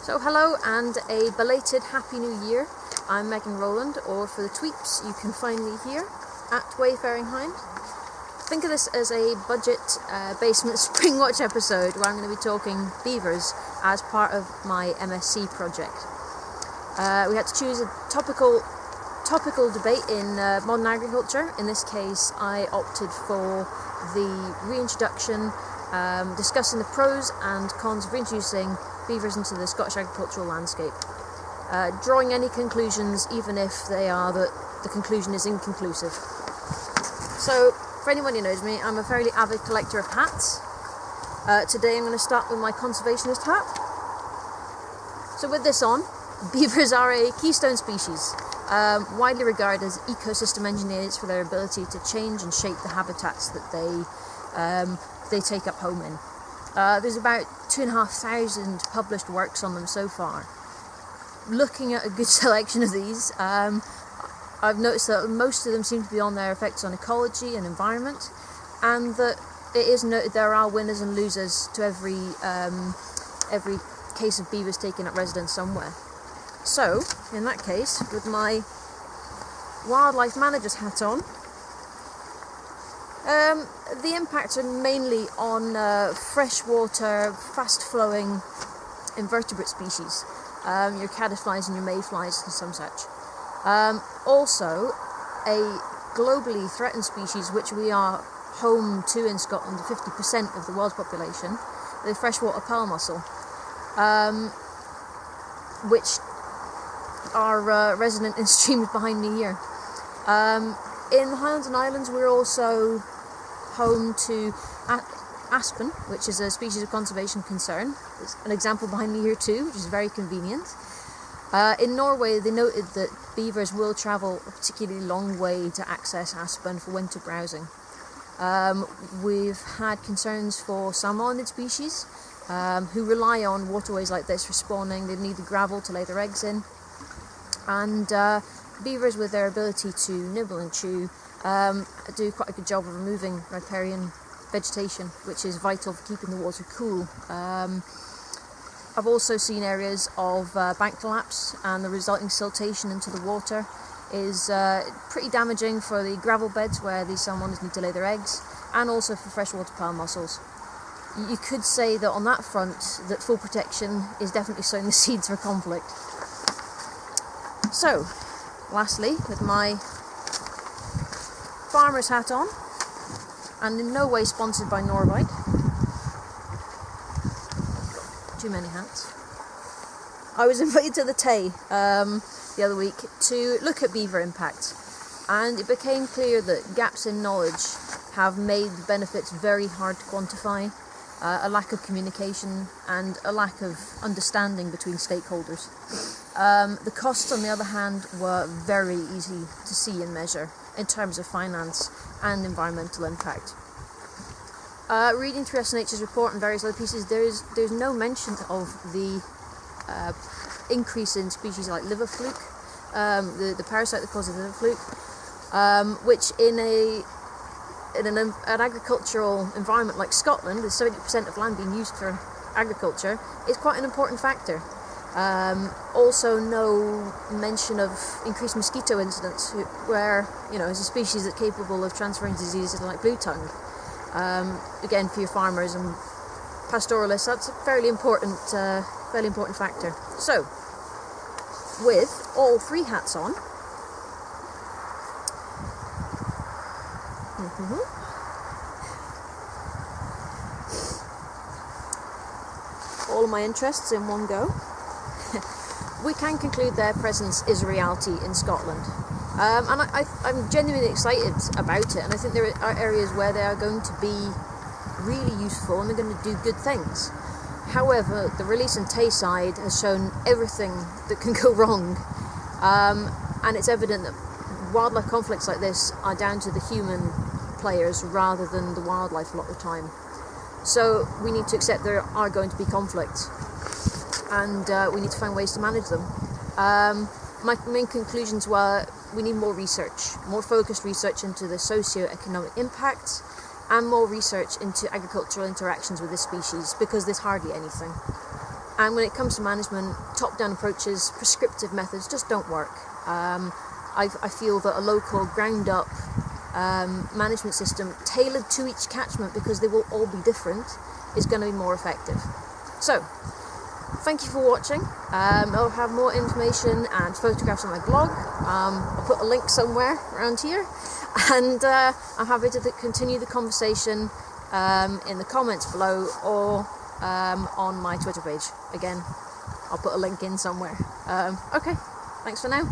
So hello and a belated Happy New Year. I'm Megan Rowland, or for the tweeps you can find me here at Wayfaring Hind. Think of this as a budget basement spring watch episode where I'm going to be talking beavers as part of my MSc project. We had to choose a topical debate in modern agriculture. In this case I opted for the reintroduction, discussing the pros and cons of reintroducing beavers into the Scottish agricultural landscape. Drawing any conclusions, even if they are that the conclusion is inconclusive. So, for anyone who knows me, I'm a fairly avid collector of hats. Today I'm going to start with my conservationist hat. So with this on, beavers are a keystone species, widely regarded as ecosystem engineers for their ability to change and shape the habitats that they take up home in. There's about 2,500 published works on them so far. Looking at a good selection of these, I've noticed that most of them seem to be on their effects on ecology and environment, and that it is noted there are winners and losers to every case of beavers taking up residence somewhere. So, in that case, with my wildlife manager's hat on, the impacts are mainly on freshwater, fast-flowing invertebrate species, your caddisflies and your mayflies and some such. Also, a globally threatened species which we are home to in Scotland, 50% of the world's population, the freshwater pearl mussel, which are resident in streams behind me here. In the Highlands and Islands we're also home to aspen, which is a species of conservation concern. There's an example behind me here too, which is very convenient. In Norway they noted that beavers will travel a particularly long way to access aspen for winter browsing. We've had concerns for salmonid species who rely on waterways like this for spawning. They need the gravel to lay their eggs in, and beavers, with their ability to nibble and chew, do quite a good job of removing riparian vegetation, which is vital for keeping the water cool. I've also seen areas of bank collapse, and the resulting siltation into the water is pretty damaging for the gravel beds where these salmonids need to lay their eggs, and also for freshwater pearl mussels. You could say that on that front that full protection is definitely sowing the seeds for conflict. So, lastly, with my farmer's hat on, and in no way sponsored by Norvite. Too many hats. I was invited to the Tay the other week to look at beaver impact, and it became clear that gaps in knowledge have made the benefits very hard to quantify, a lack of communication and a lack of understanding between stakeholders. The costs, on the other hand, were very easy to see and measure in terms of finance and environmental impact. Reading through SNH's report and various other pieces, there's no mention of the increase in species like liver fluke, the parasite that causes liver fluke, which in an agricultural environment like Scotland, with 70% of land being used for agriculture, is quite an important factor. Also no mention of increased mosquito incidents, where, it's a species that's capable of transferring diseases like blue tongue. Again, for your farmers and pastoralists, that's a fairly important factor. So, with all three hats on, all of my interests in one go, we can conclude their presence is a reality in Scotland. And I'm genuinely excited about it, and I think there are areas where they are going to be really useful and they're going to do good things. However, the release in Tayside has shown everything that can go wrong, and it's evident that wildlife conflicts like this are down to the human players rather than the wildlife a lot of the time. So we need to accept there are going to be conflicts, and we need to find ways to manage them. My main conclusions were we need more research, more focused research into the socio-economic impacts, and more research into agricultural interactions with this species, because there's hardly anything. And when it comes to management, top-down approaches, prescriptive methods just don't work. I feel that a local, ground-up management system tailored to each catchment, because they will all be different, is going to be more effective. So, thank you for watching. I'll have more information and photographs on my blog. I'll put a link somewhere around here, and I'm happy to continue the conversation in the comments below, or on my Twitter page. Again, I'll put a link in somewhere. Okay, thanks for now.